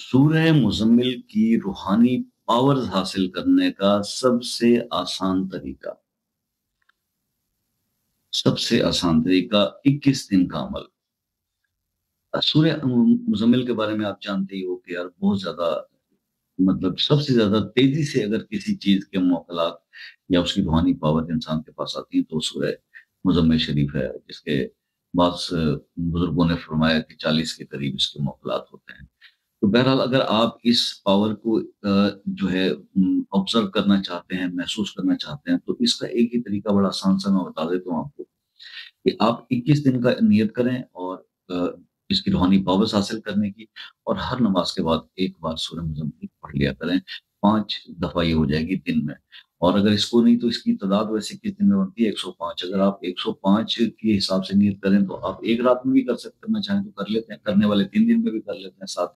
सूरह मुज़म्मिल की रूहानी पावर्स हासिल करने का सबसे आसान तरीका 21 दिन का अमल। सूरह मुज़म्मिल के बारे में आप जानते ही हो कि यार बहुत ज़्यादा मतलब सबसे ज़्यादा तेज़ी से अगर किसी चीज़ के मौकलात या उसकी रूहानी पावर इंसान के पास आती है तो सूरह मुज़म्मिल शरीफ है, जिसके बाद बुज़ुर्गों ने फरमाया कि 40 के करीब इसके मौकलात होते हैं। तो बहरहाल अगर आप इस पावर को जो है ऑब्ज़र्व करना चाहते हैं, महसूस करना चाहते हैं, तो इसका एक ही तरीका बड़ा आसान-सा मैं बता देता हूँ आपको कि आप 21 दिन का नियत करें और इसकी रूहानी पावर्स हासिल करने की और हर नमाज़ के बाद एक बार सूरह मुज़म्मिल पढ़ लिया करें। 5 दफ़ा ये हो जाएगी दिन में। और अगर इसको नहीं तो इसकी तादाद वैसे किस दिन में बनती है 105। अगर आप 105 के हिसाब से नियत करें तो आप 1 रात में भी करना चाहें तो कर लेते हैं, करने वाले 3 दिन में भी कर लेते हैं, 7